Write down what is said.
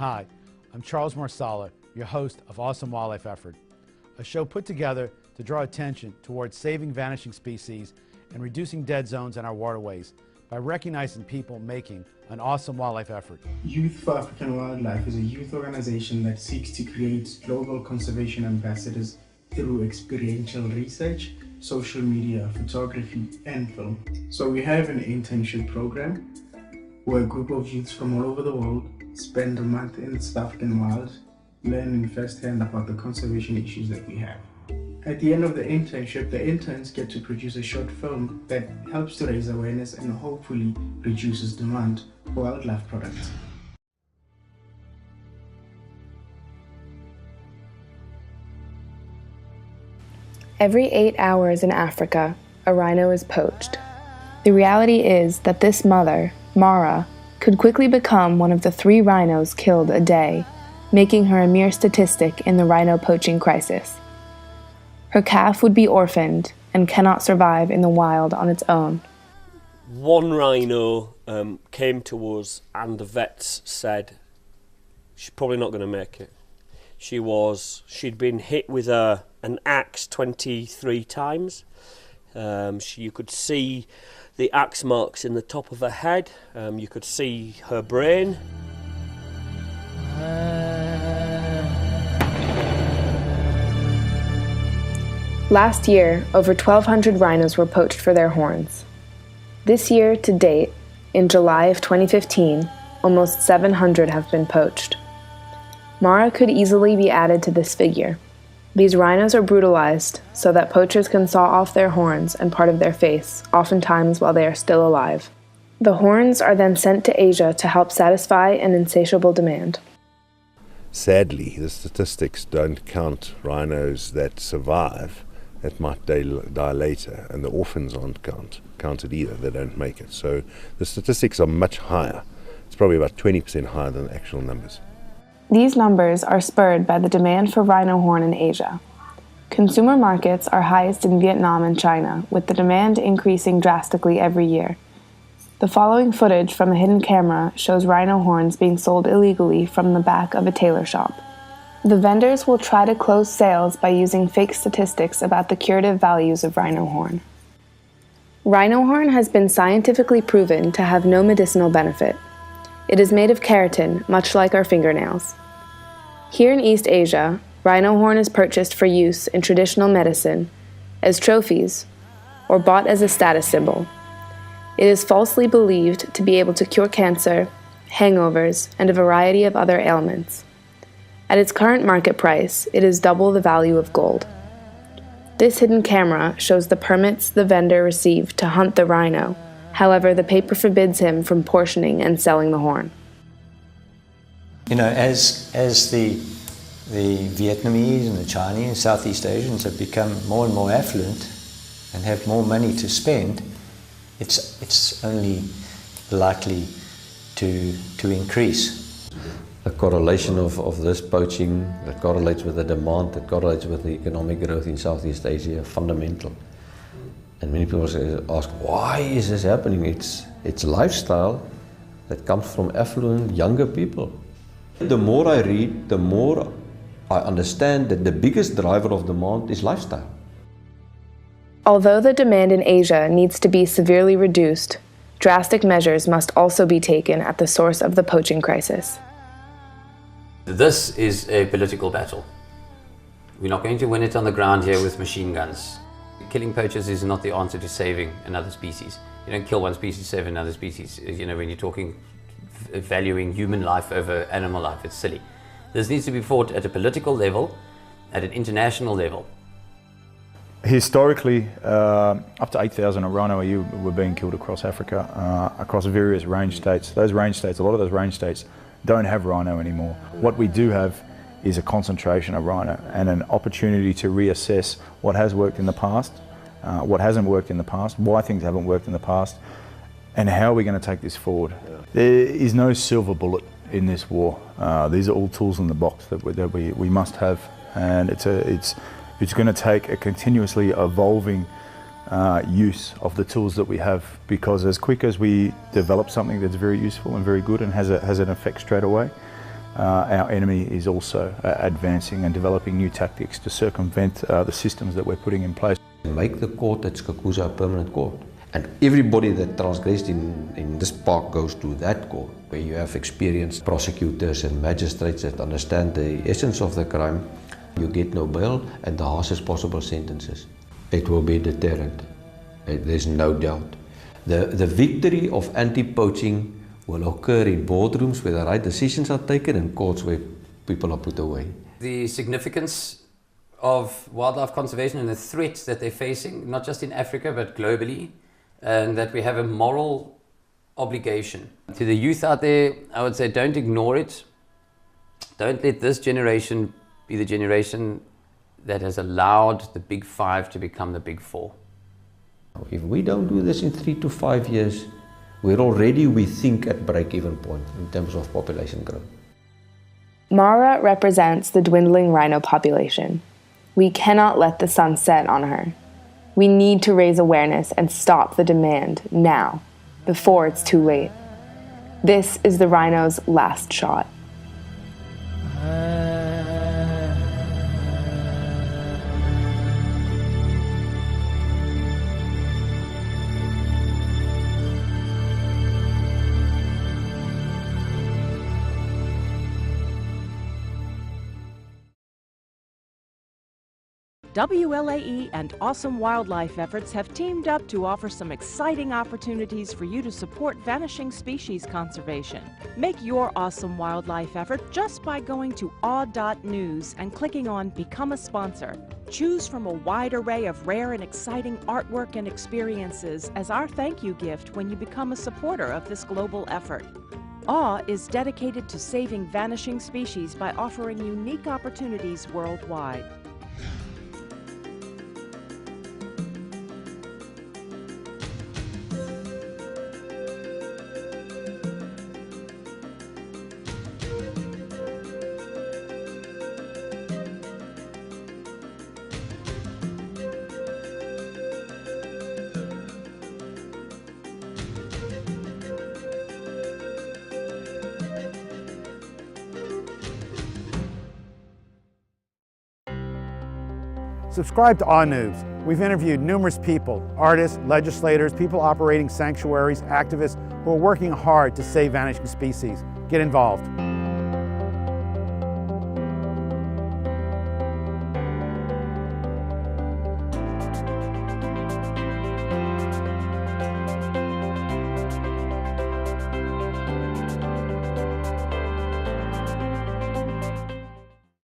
Hi, I'm Charles Marsala, your host of Awesome Wildlife Effort, a show put together to draw attention towards saving vanishing species and reducing dead zones in our waterways by recognizing people making an awesome wildlife effort. Youth for African Wildlife is a youth organization that seeks to create global conservation ambassadors through experiential research, social media, photography, and film. So we have an internship program where a group of youths from all over the world spend a month in the South African wild, learning firsthand about the conservation issues that we have. At the end of the internship, the interns get to produce a short film that helps to raise awareness and hopefully reduces demand for wildlife products. Every 8 hours in Africa, a rhino is poached. The reality is that this mother, Mara, could quickly become one of the 3 rhinos killed a day, making her a mere statistic in the rhino poaching crisis. Her calf would be orphaned and cannot survive in the wild on its own. One rhino came to us and the vets said she's probably not going to make it. She'd been hit with an axe 23 times. You could see the axe marks in the top of her head. You could see her brain. Last year, over 1,200 rhinos were poached for their horns. This year, to date, in July of 2015, almost 700 have been poached. Mara could easily be added to this figure. These rhinos are brutalized so that poachers can saw off their horns and part of their face, oftentimes while they are still alive. The horns are then sent to Asia to help satisfy an insatiable demand. Sadly, the statistics don't count rhinos that survive, that might die later, and the orphans aren't counted either, they don't make it. So the statistics are much higher. It's probably about 20% higher than the actual numbers. These numbers are spurred by the demand for rhino horn in Asia. Consumer markets are highest in Vietnam and China, with the demand increasing drastically every year. The following footage from a hidden camera shows rhino horns being sold illegally from the back of a tailor shop. The vendors will try to close sales by using fake statistics about the curative values of rhino horn. Rhino horn has been scientifically proven to have no medicinal benefit. It is made of keratin, much like our fingernails. Here in East Asia, rhino horn is purchased for use in traditional medicine, as trophies, or bought as a status symbol. It is falsely believed to be able to cure cancer, hangovers, and a variety of other ailments. At its current market price, it is double the value of gold. This hidden camera shows the permits the vendor received to hunt the rhino. However, the paper forbids him from portioning and selling the horn. You know, as the Vietnamese and the Chinese and Southeast Asians have become more and more affluent and have more money to spend, it's only likely to increase. The correlation of this poaching that correlates with the demand, that correlates with the economic growth in Southeast Asia, fundamental. And many people ask, why is this happening? It's lifestyle that comes from affluent, younger people. The more I read, the more I understand that the biggest driver of demand is lifestyle. Although the demand in Asia needs to be severely reduced, drastic measures must also be taken at the source of the poaching crisis. This is a political battle. We're not going to win it on the ground here with machine guns. Killing poachers is not the answer to saving another species. You don't kill one species, save another species. You know, when you're talking valuing human life over animal life, it's silly. This needs to be fought at a political level, at an international level. Historically, up to 8,000 rhino a year were being killed across Africa, across various range states. A lot of those range states don't have rhino anymore. What we do have is a concentration of rhino and an opportunity to reassess what has worked in the past, what hasn't worked in the past, why things haven't worked in the past, and how are we going to take this forward. There is no silver bullet in this war. These are all tools in the box that we must have, and it's going to take a continuously evolving use of the tools that we have, because as quick as we develop something that's very useful and very good and has an effect straight away, our enemy is also advancing and developing new tactics to circumvent the systems that we're putting in place. Make the court at Skakusa a permanent court. And everybody that transgressed in this park goes to that court, where you have experienced prosecutors and magistrates that understand the essence of the crime. You get no bail and the harshest possible sentences. It will be a deterrent. There's no doubt. The victory of anti-poaching will occur in boardrooms where the right decisions are taken and courts where people are put away. The significance of wildlife conservation and the threats that they're facing, not just in Africa but globally, and that we have a moral obligation. To the youth out there, I would say don't ignore it. Don't let this generation be the generation that has allowed the big five to become the big four. If we don't do this in 3 to 5 years, we think at break-even point in terms of population growth. Mara represents the dwindling rhino population. We cannot let the sun set on her. We need to raise awareness and stop the demand now, before it's too late. This is the rhino's last shot. WLAE and Awesome Wildlife Efforts have teamed up to offer some exciting opportunities for you to support vanishing species conservation. Make your awesome wildlife effort just by going to awe.news and clicking on Become a Sponsor. Choose from a wide array of rare and exciting artwork and experiences as our thank you gift when you become a supporter of this global effort. AWE is dedicated to saving vanishing species by offering unique opportunities worldwide. Subscribe to AWE News. We've interviewed numerous people, artists, legislators, people operating sanctuaries, activists who are working hard to save vanishing species. Get involved.